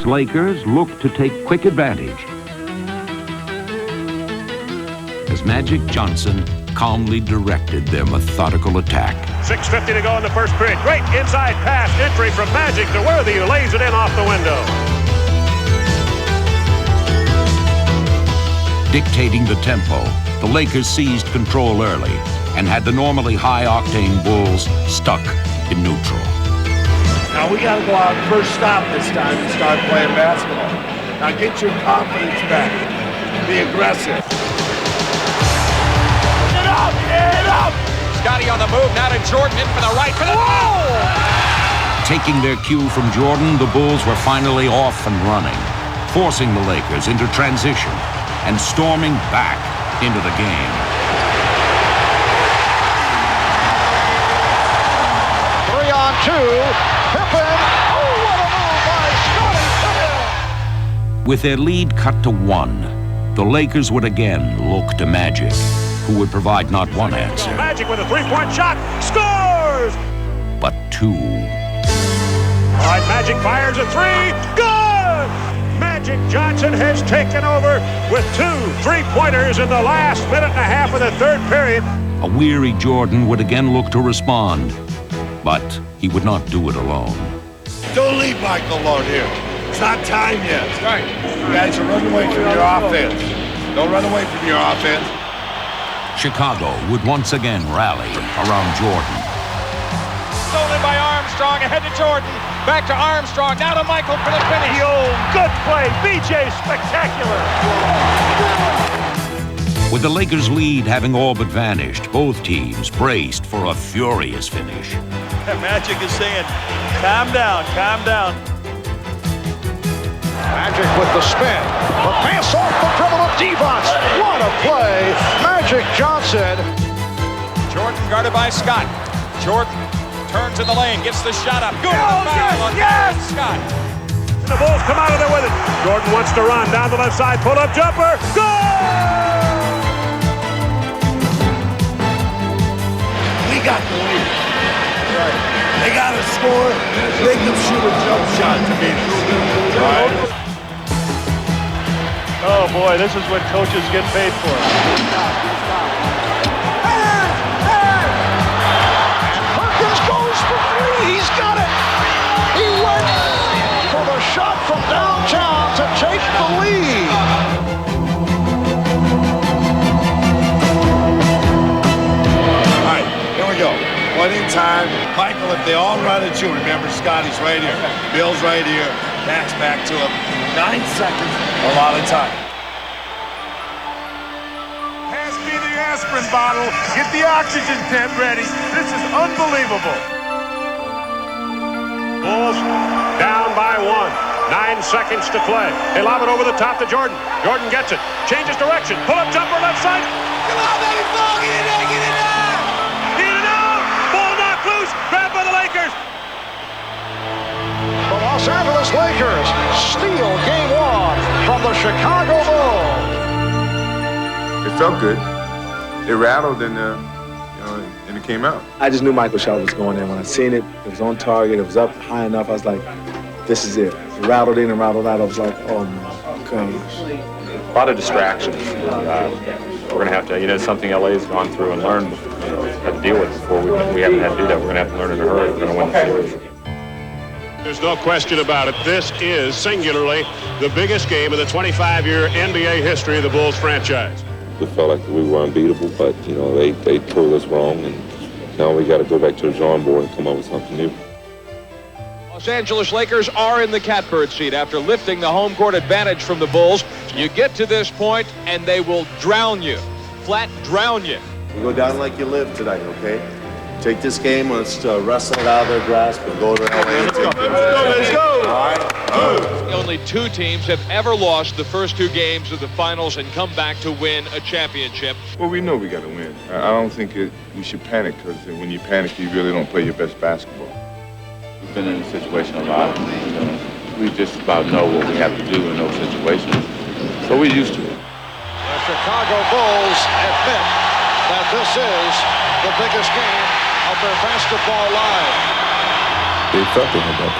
Angeles Lakers looked to take quick advantage as Magic Johnson calmly directed their methodical attack. 6:50 to go in the first period. Great inside pass entry from Magic to Worthy, who lays it in off the window. Dictating the tempo, the Lakers seized control early and had the normally high-octane Bulls stuck in neutral. Now we got to go out first stop this time and start playing basketball. Now get your confidence back. Be aggressive. Get up! Scotty on the move, now to Jordan, in for the right, for the goal! Taking their cue from Jordan, the Bulls were finally off and running, forcing the Lakers into transition and storming back into the game. 3-on-2, Pippen, oh, what a move by Scotty Pippen! With their lead cut to 1, the Lakers would again look to Magic, who would provide not one answer, Magic with a three-point shot, scores! but 2. All right, Magic fires a three, good! Magic Johnson has taken over with 2 3-pointers in the last minute and a half of the third period. A weary Jordan would again look to respond, but he would not do it alone. Don't leave Michael alone here. It's not time yet. Right. You guys are running away from your offense. Don't run away from your offense. Chicago would once again rally around Jordan. Stolen by Armstrong, ahead to Jordan, back to Armstrong, now to Michael for the finish. Good play, BJ, spectacular. With the Lakers' lead having all but vanished, both teams braced for a furious finish. Magic is saying, calm down, calm down. Magic with the spin. The pass off the dribble of Devons. What a play. Magic Johnson. Jordan guarded by Scott. Jordan turns in the lane, gets the shot up. Good foul on Scott. The Bulls come out of there with it. Jordan wants to run down the left side, pull-up jumper, goal! We got the lead. Right. They got to score. Make them shoot a jump shot to beat us. Right. Oh boy, this is what coaches get paid for. And Perkins goes for 3. He's got it. He went for the shot from downtown to take the lead. All right, here we go. One in time. Michael, if they all run at you, remember Scotty's right here. Bill's right here. Max back to him. 9 seconds, a lot of time. Pass me the aspirin bottle. Get the oxygen tent ready. This is unbelievable. Bulls down by 1. 9 seconds to play. They lob it over the top to Jordan. Jordan gets it. Changes direction. Pull-up jumper left side. Come on, baby, ball, get it in, get it out! Get it out! Ball knocked loose. Grabbed by the Lakers. The Los Angeles Lakers steal game 1 from the Chicago Bulls. It felt good. It rattled and it came out. I just knew Michael shot was going in. When I seen it, it was on target. It was up high enough. I was like, this is it. It rattled in and rattled out. I was like, oh my gosh. A lot of distractions. We're going to have to, something LA's gone through and learned, how to deal with before. We haven't had to do that. We're going to have to learn in a hurry. We're going to win the series. There's no question about it. This is singularly the biggest game in the 25-year NBA history of the Bulls franchise. We felt like we were unbeatable, but, they proved us wrong, and now we got to go back to the drawing board and come up with something new. Los Angeles Lakers are in the catbird seat after lifting the home court advantage from the Bulls. You get to this point, and they will drown you, flat drown you. You go down like you live tonight, okay? Take this game, let's wrestle it out of their grasp and go to LA. Let's go. All right. Only 2 teams have ever lost the first 2 games of the finals and come back to win a championship. Well, we know we got to win. I don't think we should panic, because when you panic, you really don't play your best basketball. We've been in a situation a lot. We just about know what we have to do in those situations. So we're used to it. The Chicago Bulls admit that this is the biggest game of their basketball life. They felt they had that.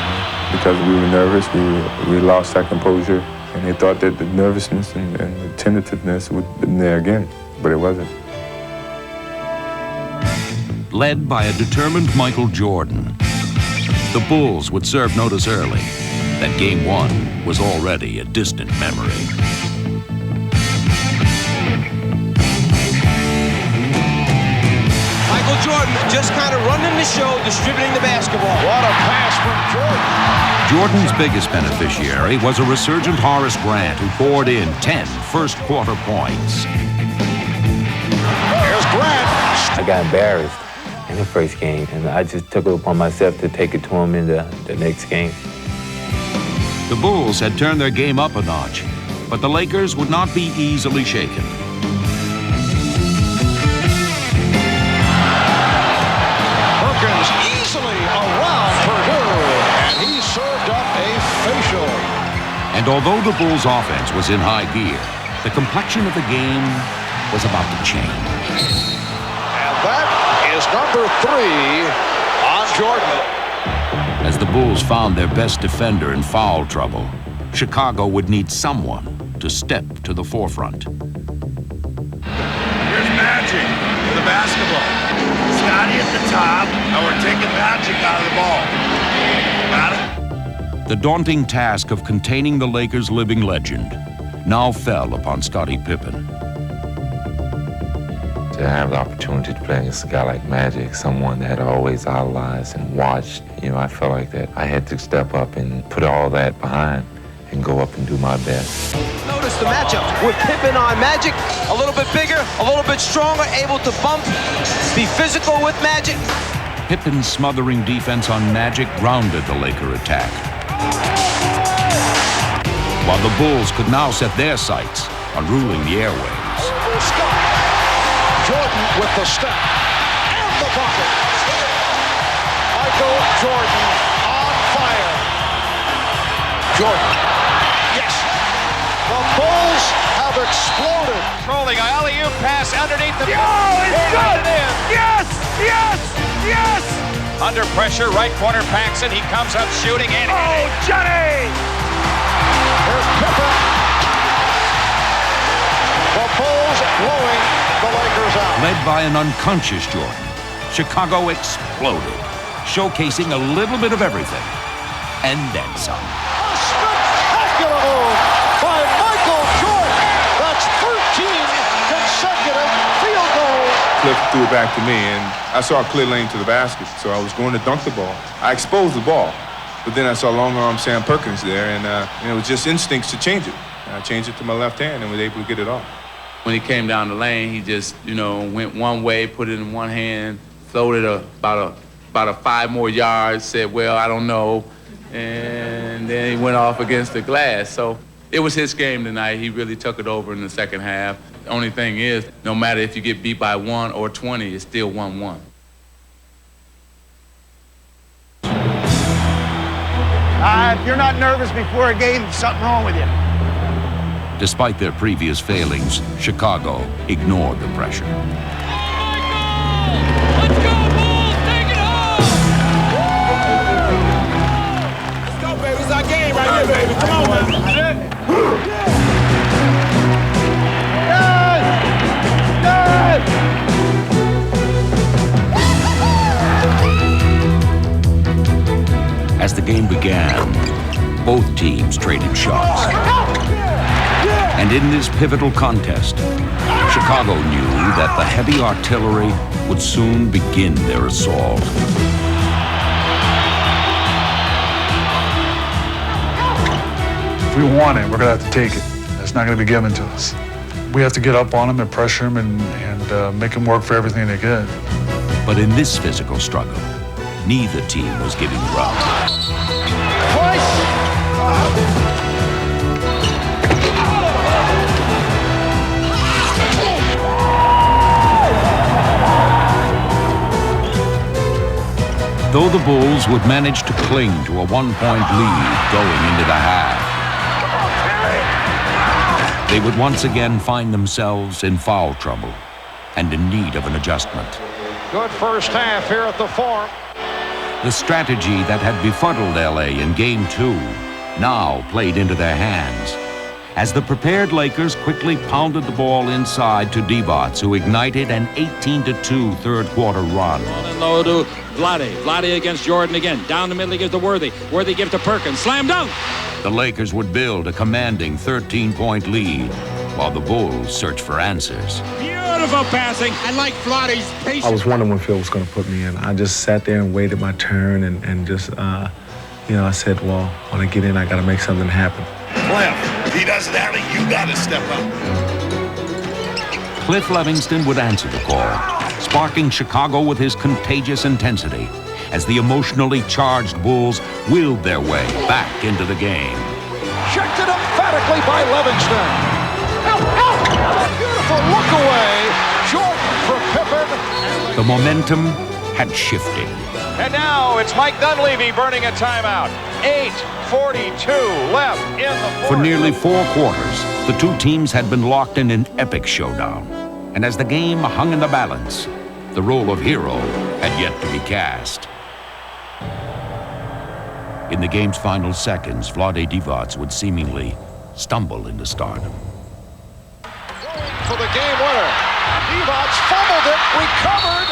because we were nervous. We lost our composure, and they thought that the nervousness and the tentativeness would have been there again, but it wasn't. Led by a determined Michael Jordan, the Bulls would serve notice early that Game 1 was already a distant memory. Michael Jordan just kind of running the show, distributing the basketball. What a pass from Jordan. Jordan's biggest beneficiary was a resurgent Horace Grant who poured in 10 first-quarter points. Here's Grant. I got embarrassed in the first game, and I just took it upon myself to take it to him in the next game. The Bulls had turned their game up a notch, but the Lakers would not be easily shaken. Perkins easily around Purdue, and he served up a facial. And although the Bulls' offense was in high gear, the complexion of the game was about to change. And that is number 3 on Jordan. As the Bulls found their best defender in foul trouble, Chicago would need someone to step to the forefront. Here's Magic with the basketball. Scotty at the top, and we're taking Magic out of the ball. Got it? The daunting task of containing the Lakers' living legend now fell upon Scottie Pippen. To have the opportunity to play against a guy like Magic, someone that I always idolized and watched, I felt like that I had to step up and put all that behind and go up and do my best. Notice the matchup with Pippen on Magic, a little bit bigger, a little bit stronger, able to bump, be physical with Magic. Pippen's smothering defense on Magic grounded the Laker attack, while the Bulls could now set their sights on ruling the airwaves. Jordan with the step and the bucket. Michael Jordan on fire. Jordan. Yes. The Bulls have exploded. Rolling alley-oop pass underneath the... Oh, it's good! Yes! Yes! Yes! Under pressure, right corner Paxson. He comes up shooting and... Oh, Johnny! Here's Pippen. The Bulls blowing the Lakers out. Led by an unconscious Jordan, Chicago exploded, showcasing a little bit of everything, and then some. A spectacular move by Michael Jordan. That's 13 consecutive field goals. Cliff threw it back to me, and I saw a clear lane to the basket, so I was going to dunk the ball. I exposed the ball, but then I saw long-arm Sam Perkins there, and it was just instincts to change it. I changed it to my left hand and was able to get it off. When he came down the lane, he just, went one way, put it in one hand, floated about a 5 more yards, said, well, I don't know, and then he went off against the glass. So it was his game tonight. He really took it over in the second half. The only thing is, no matter if you get beat by 1 or 20, it's still 1-1. If you're not nervous before a game, there's something wrong with you. Despite their previous failings, Chicago ignored the pressure. Let's go, Bulls! Take it home! Let's go, baby. It's our game right here, baby. Come on, man. As the game began, both teams traded shots. And in this pivotal contest, Chicago knew that the heavy artillery would soon begin their assault. If we want it, we're going to have to take it. It's not going to be given to us. We have to get up on them and pressure them and make them work for everything they get. But in this physical struggle, neither team was giving ground. Though the Bulls would manage to cling to a 1-point lead going into the half, they would once again find themselves in foul trouble and in need of an adjustment. Good first half here at the Forum. The strategy that had befuddled LA in Game 2 now played into their hands as the prepared Lakers quickly pounded the ball inside to Divac, who ignited an 18-2 third-quarter run. And low to Vlade. Vlade against Jordan again. Down the middle, he gives to Worthy. Worthy gives to Perkins. Slam dunk! The Lakers would build a commanding 13-point lead while the Bulls searched for answers. Beautiful passing. I like Vlade's patience. I was wondering when Phil was going to put me in. I just sat there and waited my turn and just, I said, well, when I get in, I got to make something happen. Cliff, if he doesn't have it, you got to step up. Cliff Livingston would answer the call, sparking Chicago with his contagious intensity as the emotionally charged Bulls willed their way back into the game. Checked it emphatically by Livingston. A beautiful look away. Jordan for Pippen. The momentum had shifted. And now it's Mike Dunleavy burning a timeout. 8:42 left in the fourth. For nearly 4 quarters, the two teams had been locked in an epic showdown. And as the game hung in the balance, the role of hero had yet to be cast. In the game's final seconds, Vlade Divac would seemingly stumble into stardom. For the game winner. Divac fumbled it, recovered.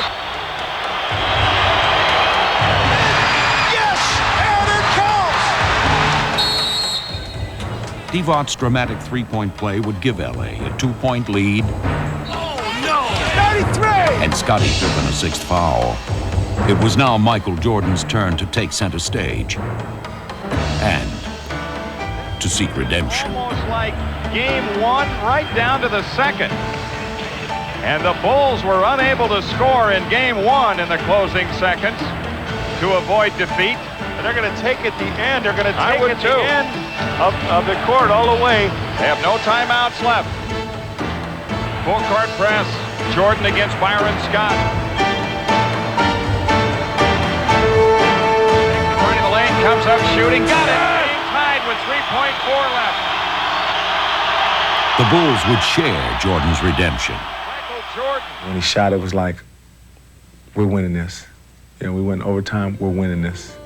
Yes, and it counts. Divac's dramatic three-point play would give LA a 2-point lead. Oh, no. 93. And Scottie driven a 6th foul. It was now Michael Jordan's turn to take center stage and to seek redemption. Almost like Game 1 right down to the second. And the Bulls were unable to score in Game 1 in the closing seconds to avoid defeat. And they're going to take at the end. They're going to take at the end of the court all the way. They have no timeouts left. Full court press. Jordan against Byron Scott. Running the lane, comes up shooting. Got it. Game tied with 3.4 left. The Bulls would share Jordan's redemption. Michael Jordan. When he shot, it was like, we're winning this. We went overtime, we're winning this.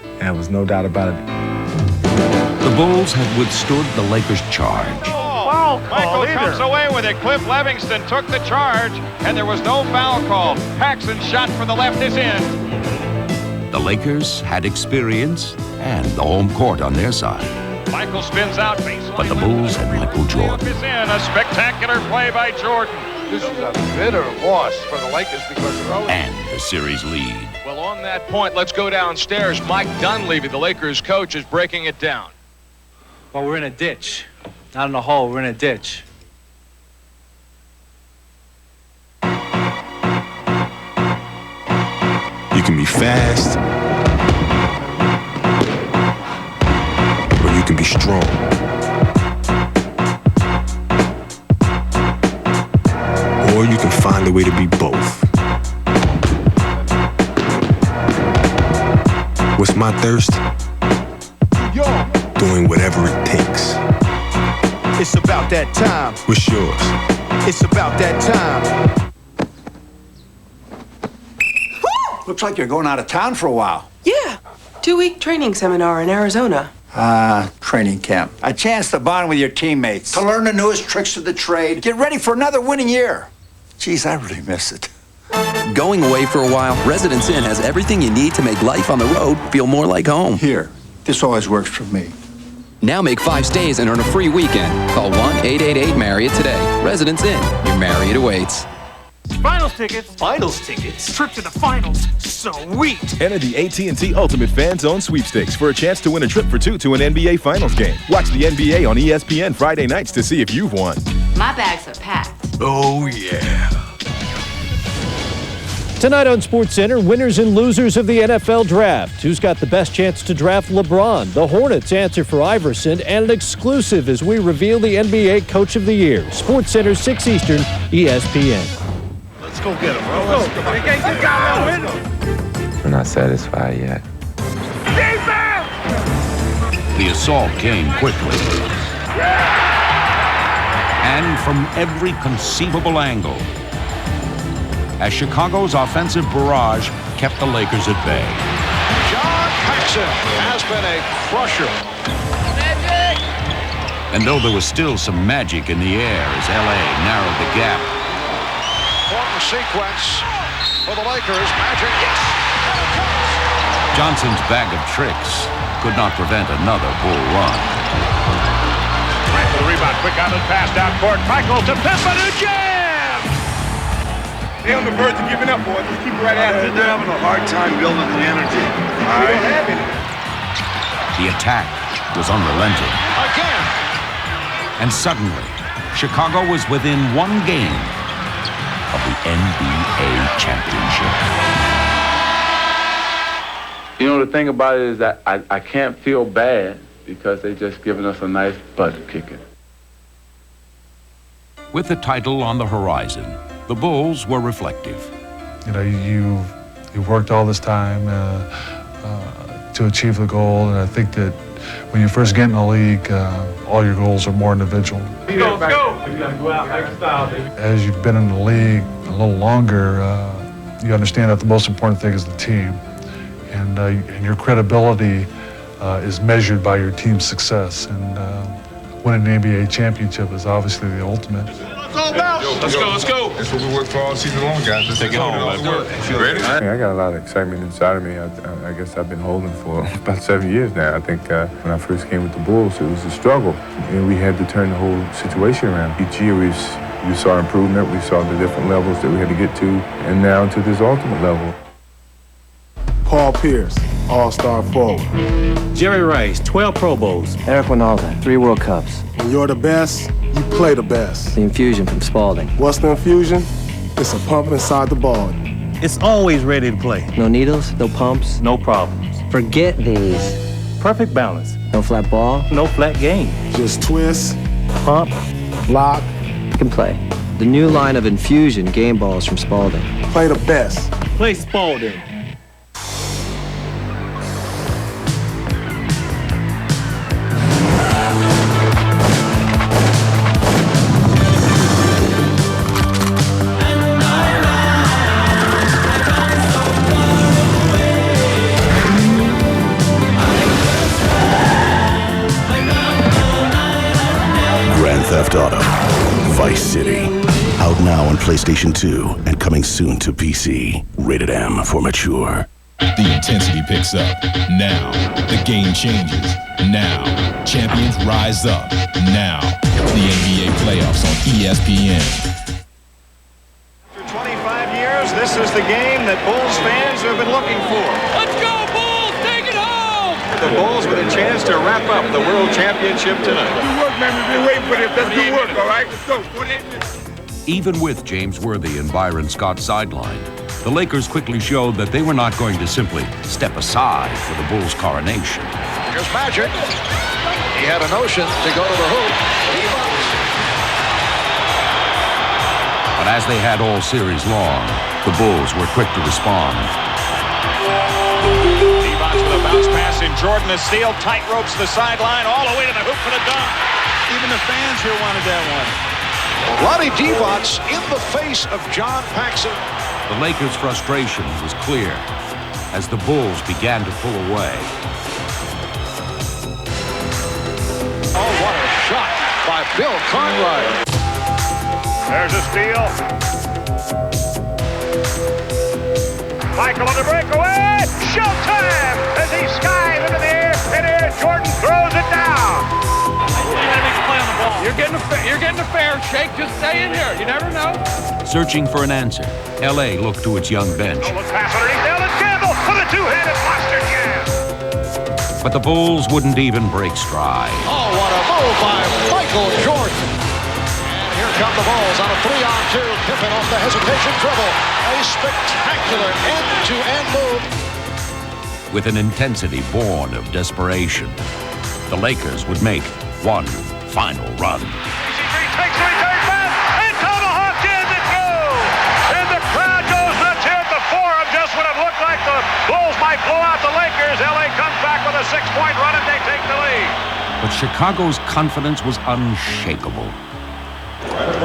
And there was no doubt about it. The Bulls had withstood the Lakers' charge. Michael comes away with it. Cliff Livingston took the charge, and there was no foul call. Paxson's shot from the left is in. The Lakers had experience and the home court on their side. Michael spins out baseline. But the Bulls had Michael Jordan. Is in a spectacular play by Jordan. This is a bitter loss for the Lakers because they're out. And the series lead. Well, on that point, let's go downstairs. Mike Dunleavy, the Lakers coach, is breaking it down. Well, we're in a ditch. Not in a hole, we're in a ditch. You can be fast, or you can be strong. Or you can find a way to be both. What's my thirst? Doing whatever it takes. It's about that time. What's yours? It's about that time. Looks like you're going out of town for a while. Yeah, 2-week training seminar in Arizona. Training camp. A chance to bond with your teammates. To learn the newest tricks of the trade. Get ready for another winning year. Geez, I really miss it. Going away for a while, Residence Inn has everything you need to make life on the road feel more like home. Here, this always works for me. Now make 5 stays and earn a free weekend. Call 1-888-MARRIOTT today. Residence Inn. Your Marriott awaits. Finals tickets. Finals tickets. Trip to the finals. Sweet. Enter the AT&T Ultimate Fan Zone Sweepstakes for a chance to win a trip for 2 to an NBA Finals game. Watch the NBA on ESPN Friday nights to see if you've won. My bags are packed. Oh, yeah. Tonight on SportsCenter, winners and losers of the NFL Draft. Who's got the best chance to draft LeBron? The Hornets answer for Iverson, and an exclusive as we reveal the NBA Coach of the Year. SportsCenter, 6 Eastern, ESPN. Let's go get him, bro. We're not satisfied yet. The assault came quickly. And from every conceivable angle, as Chicago's offensive barrage kept the Lakers at bay. Johnson has been a crusher. And though there was still some magic in the air as LA narrowed the gap. Important sequence for the Lakers. Magic, yes! Johnson's bag of tricks could not prevent another Bull run. Right for the rebound. Quick outlet pass down court. Michael to Pippen who jams! They're on the verge of giving up, boys. Just keep right at it. They're having a hard time building the energy. All right. They don't have any. The attack was unrelenting. Again! And suddenly, Chicago was within one game of the NBA championship. You know, the thing about it is that I can't feel bad because they just given us a nice butt kicking. With the title on the horizon, the Bulls were reflective. You know, you've worked all this time to achieve the goal, and I think that when you first get in the league, all your goals are more individual. Let's go. We gotta go out like style, baby. As you've been in the league a little longer, you understand that the most important thing is the team, and your credibility is measured by your team's success. And winning an NBA championship is obviously the ultimate. Let's go. That's what we worked for all season long, guys. Let's take it home. Let's work. Ready? I got a lot of excitement inside of me. I guess I've been holding for about 7 years now. I think when I first came with the Bulls, it was a struggle. And we had to turn the whole situation around. Each year we saw improvement. We saw the different levels that we had to get to, and now to this ultimate level. Paul Pierce, All-Star forward. Jerry Rice, 12 Pro Bowls. Eric Winalda, 3 World Cups. When you're the best, you play the best. The infusion from Spalding. What's the infusion? It's a pump inside the ball. It's always ready to play. No needles, no pumps. No problems. Forget these. Perfect balance. No flat ball. No flat game. Just twist, Pump. lock, You can play. The new line of infusion game balls from Spalding. play the best. Play Spalding. Grand Theft Auto, Vice City. Out now on PlayStation 2 and coming soon to PC. Rated M for mature. The intensity picks up. Now, the game changes. Now, champions rise up. Now, the NBA playoffs on ESPN. For 25 years, this is the game that Bulls fans have been looking for. Let's go, Bulls! Take it home! The Bulls with a chance to wrap up the World Championship tonight. Good work, man. We've been waiting for this. Let's do work, all right? Let's go. Even with James Worthy and Byron Scott sidelined, the Lakers quickly showed that they were not going to simply step aside for the Bulls' coronation. Here's Magic. He had a notion to go to the hoop. But as they had all series long, the Bulls were quick to respond. Divac with a bounce pass in Jordan. The steal, tight ropes the sideline, all the way to the hoop for the dunk. Even the fans here wanted that one. Lonnie Divac in the face of John Paxson. The Lakers' frustration was clear as the Bulls began to pull away. Oh, what a shot by Bill Cartwright. There's a steal. Michael on the breakaway. Showtime as he skies into the air. And here Jordan throws it down. You're getting a fair shake. Just stay in here. You never know. Searching for an answer, LA looked to its young bench. Nolan pass underneath. Ellis Campbell with a two-handed monster jam. But the Bulls wouldn't even break stride. Oh, what a move by Michael Jordan. And here come the Bulls on a 3-on-2. Pippen off the hesitation dribble. A spectacular end-to-end move. With an intensity born of desperation, the Lakers would make one final run. Takes a return pass and tomahawked in the goal. And the crowd goes nuts here at the Forum just when it looked like the Bulls might blow out the Lakers. LA comes back with a 6-point run and they take the lead. But Chicago's confidence was unshakable.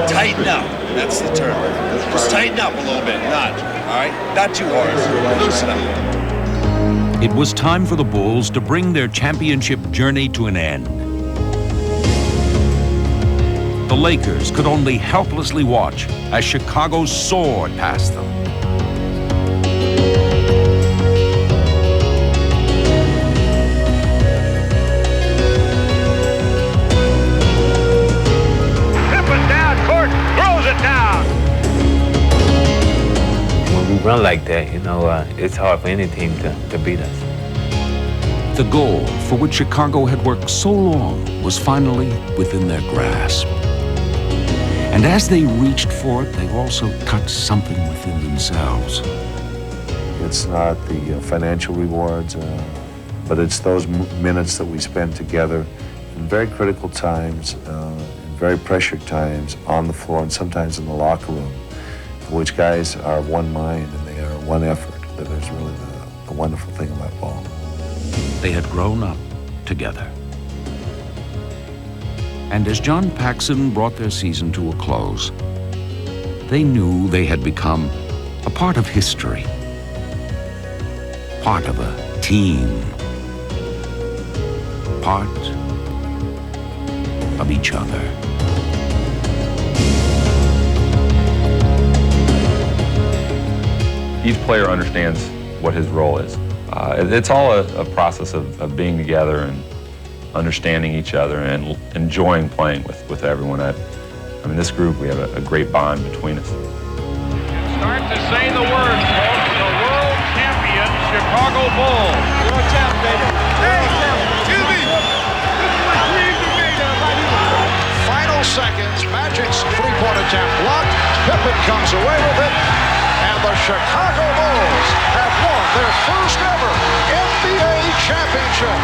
Tighten up. That's the term. Just tighten up a little bit. Not, all right? Not too hard. Loosen up. It was time for the Bulls to bring their championship journey to an end. The Lakers could only helplessly watch as Chicago soared past them. When we run like that, you know, it's hard for any team to beat us. The goal for which Chicago had worked so long was finally within their grasp. And as they reached for it, they also touched something within themselves. It's not the financial rewards, but it's those minutes that we spend together in very critical times, in very pressured times, on the floor and sometimes in the locker room, in which guys are of one mind and they are one effort. That is really the wonderful thing about ball. They had grown up together. And as John Paxson brought their season to a close, they knew they had become a part of history, part of a team, part of each other. Each player understands what his role is. It's all a process of being together and understanding each other and enjoying playing with everyone. I mean, this group, we have a great bond between us. Start to say the words, folks. The world champion Chicago Bulls. World champ, baby. Hey, excuse me. This is what dreams are made of right here. Final seconds, Magic's three-point attempt blocked. Pippen comes away with it. And the Chicago Bulls have won their first ever NBA championship.